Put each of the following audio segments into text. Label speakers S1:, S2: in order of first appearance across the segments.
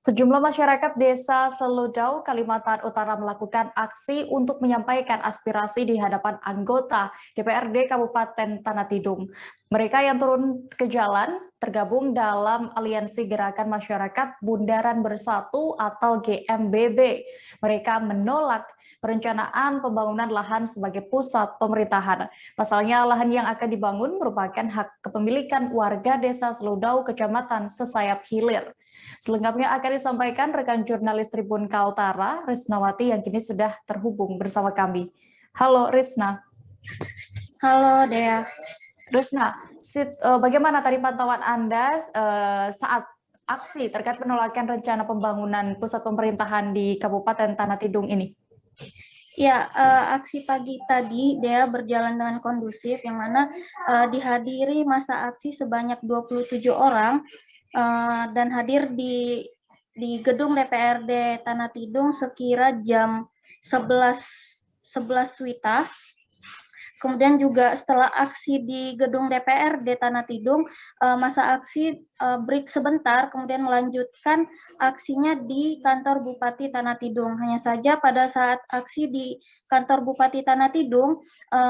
S1: Sejumlah masyarakat desa Seludau, Kalimantan Utara melakukan aksi untuk menyampaikan aspirasi di hadapan anggota DPRD Kabupaten Tanah Tidung. Mereka yang turun ke jalan tergabung dalam Aliansi Gerakan Masyarakat Bundaran Bersatu atau GMBB. Mereka menolak perencanaan pembangunan lahan sebagai pusat pemerintahan. Pasalnya, lahan yang akan dibangun merupakan hak kepemilikan warga desa Seludau, Kecamatan Sesayap Hilir. Selengkapnya akan disampaikan rekan jurnalis Tribun Kaltara, Risnawati, yang kini sudah terhubung bersama kami. Halo Risna.
S2: Halo Dea.
S1: Risna, bagaimana tadi pantauan Anda saat aksi terkait penolakan rencana pembangunan pusat pemerintahan di Kabupaten Tanah Tidung ini?
S2: Ya, aksi pagi tadi Dea berjalan dengan kondusif, yang mana dihadiri masa aksi sebanyak 27 orang dan hadir di gedung DPRD Tanah Tidung sekira jam 11 WITA. Kemudian juga setelah aksi di gedung DPRD Tanah Tidung, masa aksi break sebentar, kemudian melanjutkan aksinya di kantor Bupati Tanah Tidung. Hanya saja pada saat aksi di kantor Bupati Tanah Tidung,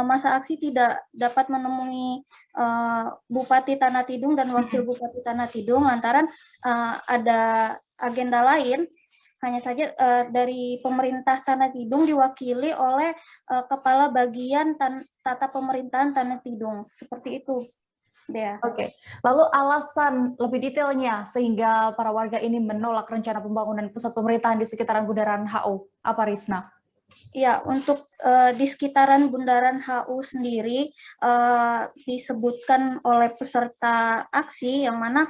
S2: masa aksi tidak dapat menemui Bupati Tanah Tidung dan Wakil Bupati Tanah Tidung lantaran ada agenda lain. Hanya saja dari pemerintah Tanah Tidung diwakili oleh Kepala Bagian Tata Pemerintahan Tanah Tidung. Seperti itu, Dea.
S1: Oke. Lalu alasan lebih detailnya sehingga para warga ini menolak rencana pembangunan pusat pemerintahan di sekitaran Bundaran HU, apa Risna?
S2: Ya, untuk di sekitaran Bundaran HU sendiri disebutkan oleh peserta aksi yang mana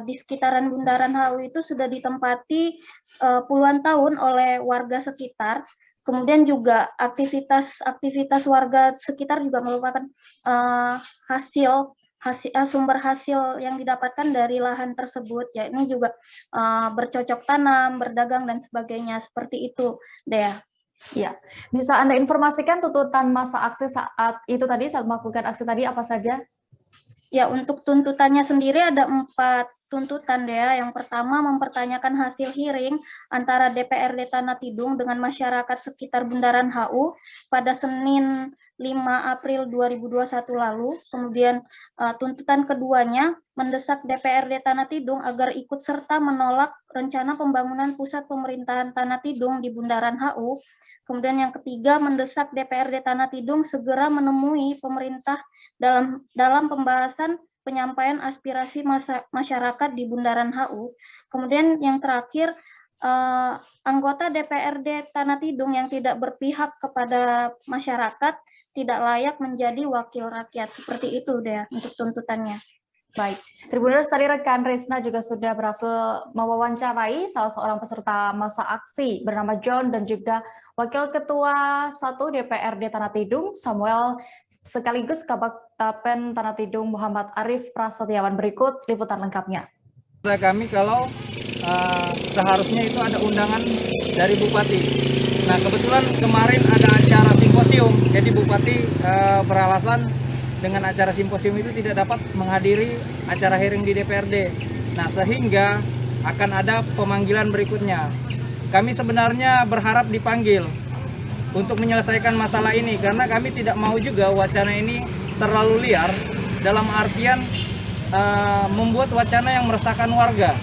S2: di sekitaran Bundaran HU itu sudah ditempati puluhan tahun oleh warga sekitar. Kemudian juga aktivitas warga sekitar juga merupakan sumber hasil yang didapatkan dari lahan tersebut, yakni juga bercocok tanam, berdagang, dan sebagainya. Seperti itu, Dea.
S1: Ya, bisa Anda informasikan tuntutan masa aksi saat melakukan aksi tadi apa saja?
S2: Ya, untuk tuntutannya sendiri ada 4 tuntutan, Dea. Yang pertama, mempertanyakan hasil hearing antara DPRD Tanah Tidung dengan masyarakat sekitar Bundaran HU pada Senin 5 April 2021 lalu. Kemudian tuntutan keduanya, mendesak DPRD Tanah Tidung agar ikut serta menolak rencana pembangunan pusat pemerintahan Tanah Tidung di Bundaran HU. Kemudian yang ketiga, mendesak DPRD Tanah Tidung segera menemui pemerintah dalam pembahasan penyampaian aspirasi masyarakat di Bundaran HU. Kemudian yang terakhir, anggota DPRD Tanah Tidung yang tidak berpihak kepada masyarakat tidak layak menjadi wakil rakyat. Seperti itu deh untuk tuntutannya.
S1: Baik, Tribuners, tadi rekan Risna juga sudah berhasil mewawancarai salah seorang peserta masa aksi bernama John dan juga Wakil Ketua 1 DPRD Tanah Tidung Samuel sekaligus Kabagtapen Tanah Tidung Muhammad Arif Prasetyawan. Berikut liputan lengkapnya.
S3: Kami kalau seharusnya itu ada undangan dari Bupati. Nah, kebetulan kemarin ada acara simposium, jadi Bupati beralasan dengan acara simposium itu tidak dapat menghadiri acara hearing di DPRD. Nah, sehingga akan ada pemanggilan berikutnya. Kami sebenarnya berharap dipanggil untuk menyelesaikan masalah ini, karena kami tidak mau juga wacana ini terlalu liar, dalam artian membuat wacana yang meresahkan warga.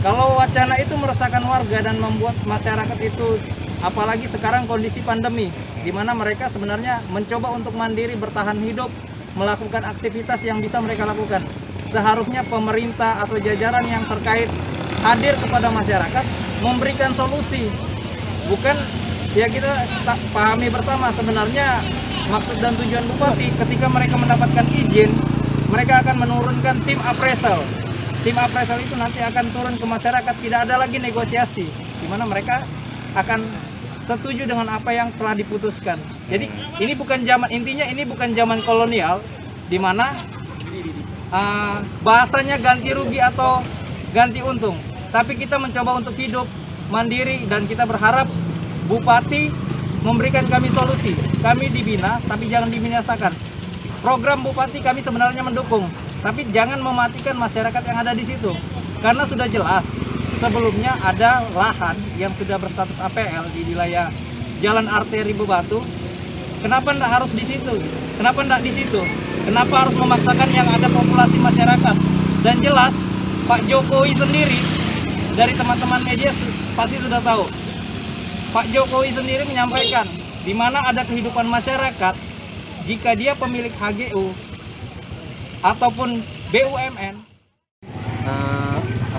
S3: Kalau wacana itu meresahkan warga dan membuat masyarakat itu, apalagi sekarang kondisi pandemi, di mana mereka sebenarnya mencoba untuk mandiri, bertahan hidup, melakukan aktivitas yang bisa mereka lakukan. Seharusnya pemerintah atau jajaran yang terkait hadir kepada masyarakat, memberikan solusi. Bukan, ya kita pahami bersama sebenarnya maksud dan tujuan Bupati ketika mereka mendapatkan izin, mereka akan menurunkan tim appraisal. Tim appraisal itu nanti akan turun ke masyarakat, tidak ada lagi negosiasi, di mana mereka akan setuju dengan apa yang telah diputuskan. Jadi ini bukan zaman kolonial di mana bahasanya ganti rugi atau ganti untung. Tapi kita mencoba untuk hidup mandiri dan kita berharap Bupati memberikan kami solusi. Kami dibina tapi jangan dibinasakan. Program Bupati kami sebenarnya mendukung, tapi jangan mematikan masyarakat yang ada di situ. Karena sudah jelas sebelumnya ada lahan yang sudah berstatus APL di wilayah Jalan Arteri Bebatu. Kenapa enggak harus di situ? Kenapa enggak di situ? Kenapa harus memaksakan yang ada populasi masyarakat? Dan jelas Pak Jokowi sendiri, dari teman-teman media pasti sudah tahu, Pak Jokowi sendiri menyampaikan di mana ada kehidupan masyarakat jika dia pemilik HGU ataupun BUMN.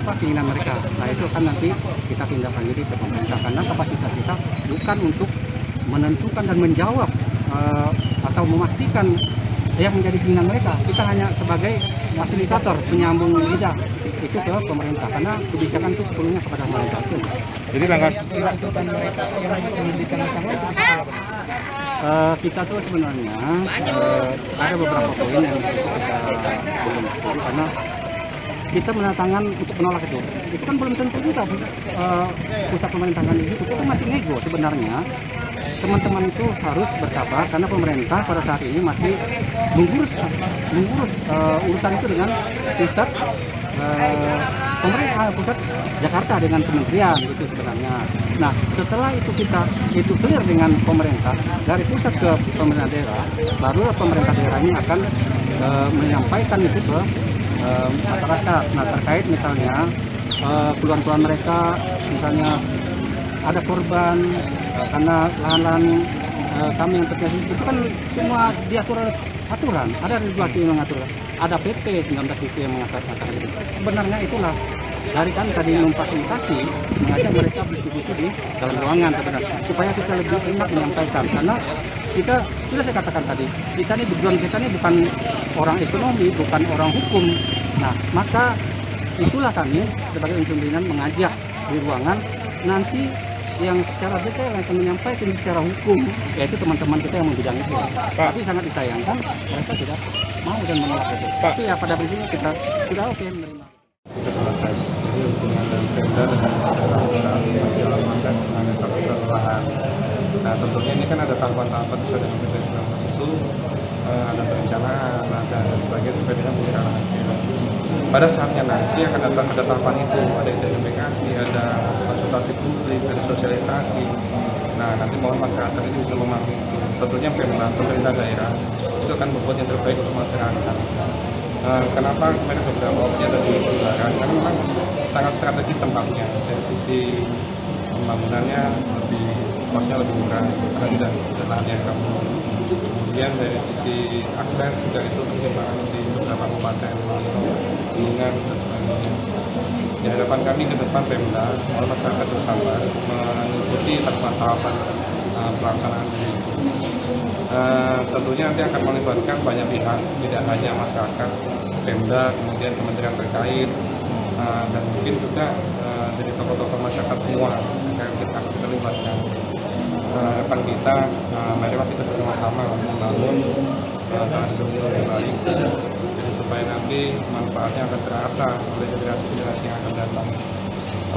S4: Apa keinginan mereka? Nah itu kan nanti kita tindak lanjuti ke pemerintah, karena kapasitas kita bukan untuk menentukan dan menjawab atau memastikan yang menjadi keinginan mereka. Kita hanya sebagai fasilitator, penyambung lidah itu ke pemerintah, karena kebijakan itu sepenuhnya kepada pemerintah.
S5: Jadi langkah dilakukan mereka yang pendidikan utama
S4: kita tuh sebenarnya ada beberapa poin yang kita belum setuju, karena kita menandatangan untuk menolak itu kan belum tentu juga pusat pemerintahan di situ, kita masih nego sebenarnya. Teman-teman itu harus bersabar karena pemerintah pada saat ini masih mengurus urusan itu dengan pusat pemerintah pusat Jakarta dengan kementerian itu sebenarnya. Nah setelah itu itu clear dengan pemerintah dari pusat ke pemerintah daerah, barulah pemerintah daerah ini akan menyampaikan itu ke masyarakat. Nah terkait misalnya keluhan-keluhan mereka, misalnya ada korban karena lahan-lahan kami yang terkait itu kan semua diatur aturan, ada regulasi yang mengatur, ada PP 19 itu yang mengatakan itu. Sebenarnya itulah dari kami tadi memfasilitasi, mengajak mereka berdiskusi di dalam ruangan sebenarnya, supaya kita lebih enak menyampaikan, karena kita sudah saya katakan tadi, kita ini background kita ini bukan orang ekonomi, bukan orang hukum. Nah maka itulah kami sebagai unsur pimpinan mengajak di ruangan, nanti yang secara detail yang akan menyampaikan secara hukum yaitu teman-teman kita yang membidang itu. Tapi sangat disayangkan mereka tidak mau dan menolak itu. Tapi ya pada prinsipnya kita sudah oke menerima.
S5: kita proses, jadi hubungan dan Pemda dengan perusahaan masih dalam proses pengadaan lahan. Nah tentunya ini kan ada tahapan-tahapan sesuai dengan PP 19 itu, ada perencanaan, ada sebagainya supaya dengan pengenalan hasil. Pada saatnya nanti akan datang ada tahapan itu, ada identifikasi, ada konsultasi publik, ada sosialisasi. Nah nanti mohon masyarakat ini bisa memahami itu. Tentunya pemerintah daerah itu akan membuat yang terbaik untuk masyarakat. Kenapa kemarin beberapa opsi ada di Bubaran? Karena memang sangat strategis tempatnya, dari sisi pembangunannya lebih kosnya lebih murah karena tidak lahan yang kampung. Kemudian dari sisi akses juga itu keseimbangan di beberapa kabupaten, Bingan dan sebagainya. Di hadapan kami ke depan Pemda, mohon masyarakat bersabar mengikuti tahapan pelaksanaan ini. Tentunya nanti akan melibatkan banyak pihak, tidak hanya masyarakat, Pemda, kemudian kementerian terkait, dan mungkin juga dari tokoh-tokoh masyarakat semua akan kita libatkan. Harapan kita, marilah kita bersama-sama membangun tanah hidup yang lebih baik, jadi supaya nanti manfaatnya akan terasa oleh generasi-generasi yang akan datang.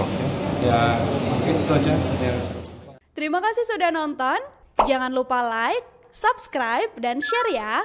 S5: Oke. Ya, mungkin itu aja.
S6: Terima kasih sudah nonton. Jangan lupa like, subscribe, dan share ya.